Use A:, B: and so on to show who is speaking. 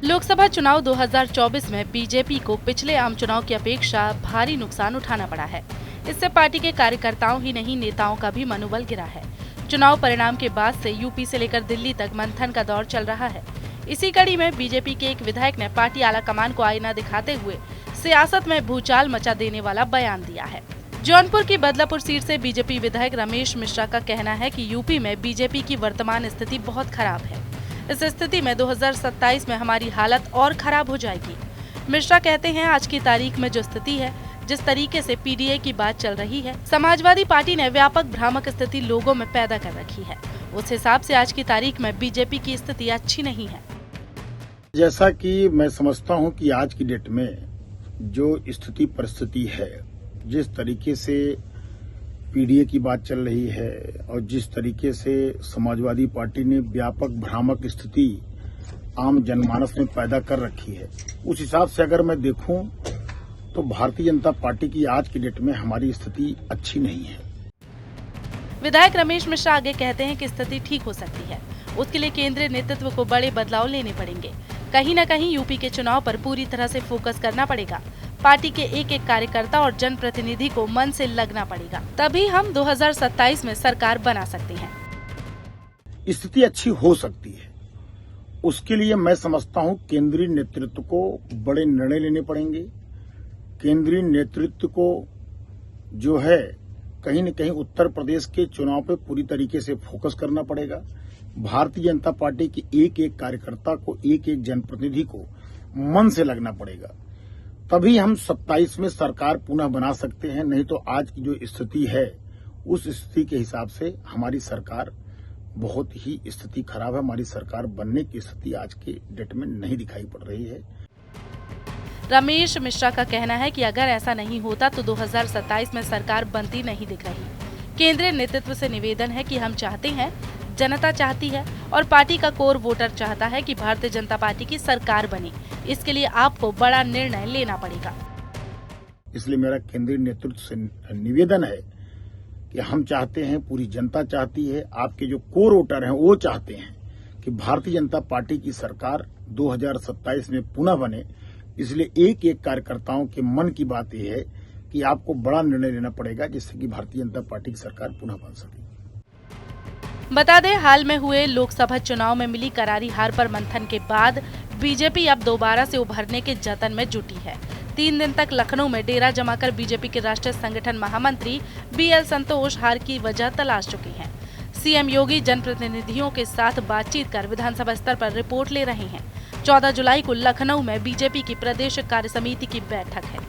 A: लोकसभा चुनाव 2024 में बीजेपी को पिछले आम चुनाव की अपेक्षा भारी नुकसान उठाना पड़ा है। इससे पार्टी के कार्यकर्ताओं ही नहीं, नेताओं का भी मनोबल गिरा है। चुनाव परिणाम के बाद से यूपी से लेकर दिल्ली तक मंथन का दौर चल रहा है। इसी कड़ी में बीजेपी के एक विधायक ने पार्टी आलाकमान को आईना दिखाते हुए सियासत में भूचाल मचा देने वाला बयान दिया है। जौनपुर की बदलापुर सीट से बीजेपी विधायक रमेश मिश्रा का कहना है कि यूपी में बीजेपी की वर्तमान स्थिति बहुत खराब है। इस स्थिति में 2027 में हमारी हालत और खराब हो जाएगी। मिश्रा कहते हैं, आज की तारीख में जो स्थिति है, जिस तरीके से पीडीए की बात चल रही है, समाजवादी पार्टी ने व्यापक भ्रामक स्थिति लोगों में पैदा कर रखी है। उस हिसाब से आज की तारीख में बीजेपी की स्थिति अच्छी नहीं है।
B: जैसा कि मैं समझता हूं कि आज की डेट में जो स्थिति परिस्थिति है, जिस तरीके से पीडीए की बात चल रही है और जिस तरीके से समाजवादी पार्टी ने व्यापक भ्रामक स्थिति आम जनमानस में पैदा कर रखी है, उस हिसाब से अगर मैं देखूं तो भारतीय जनता पार्टी की आज की डेट में हमारी स्थिति अच्छी नहीं है।
A: विधायक रमेश मिश्रा आगे कहते हैं कि स्थिति ठीक हो सकती है। उसके लिए केंद्रीय नेतृत्व को बड़े बदलाव लेने पड़ेंगे। कहीं न कहीं यूपी के चुनाव पर पूरी तरह से फोकस करना पड़ेगा। पार्टी के एक एक कार्यकर्ता और जनप्रतिनिधि को मन से लगना पड़ेगा, तभी हम 2027 में सरकार बना सकते हैं।
B: स्थिति अच्छी हो सकती है, उसके लिए मैं समझता हूं केंद्रीय नेतृत्व को बड़े निर्णय लेने पड़ेंगे। केंद्रीय नेतृत्व को जो है कहीं न कहीं उत्तर प्रदेश के चुनाव पे पूरी तरीके से फोकस करना पड़ेगा। भारतीय जनता पार्टी के एक एक कार्यकर्ता को, एक एक जनप्रतिनिधि को मन से लगना पड़ेगा, तभी हम 27 में सरकार पुनः बना सकते हैं। नहीं तो आज की जो स्थिति है, उस स्थिति के हिसाब से हमारी सरकार बहुत ही स्थिति खराब है। हमारी सरकार बनने की स्थिति आज के डेट में नहीं दिखाई पड़ रही है।
A: रमेश मिश्रा का कहना है कि अगर ऐसा नहीं होता तो 2027 में सरकार बनती नहीं दिख रही। केंद्रीय नेतृत्व से निवेदन है कि हम चाहते हैं, जनता चाहती है और पार्टी का कोर वोटर चाहता है कि भारतीय जनता पार्टी की सरकार बने। इसके लिए आपको बड़ा निर्णय लेना पड़ेगा।
B: इसलिए मेरा केंद्रीय नेतृत्व से निवेदन है कि हम चाहते हैं, पूरी जनता चाहती है, आपके जो कोर वोटर हैं वो चाहते हैं कि भारतीय जनता पार्टी की सरकार 2027 में पुनः बने। इसलिए एक एक कार्यकर्ताओं के मन की बात यह है कि आपको बड़ा निर्णय लेना पड़ेगा, जिससे कि भारतीय जनता पार्टी की सरकार पुनः बन सके।
A: बता दें, हाल में हुए लोकसभा चुनाव में मिली करारी हार पर मंथन के बाद बीजेपी अब दोबारा से उभरने के जतन में जुटी है। 3 दिन तक लखनऊ में डेरा जमाकर बीजेपी के राष्ट्रीय संगठन महामंत्री बीएल संतोष हार की वजह तलाश चुके हैं। सीएम योगी जनप्रतिनिधियों के साथ बातचीत कर विधानसभा स्तर पर रिपोर्ट ले रहे हैं। 14 जुलाई को लखनऊ में बीजेपी की प्रदेश कार्य समिति की बैठक है।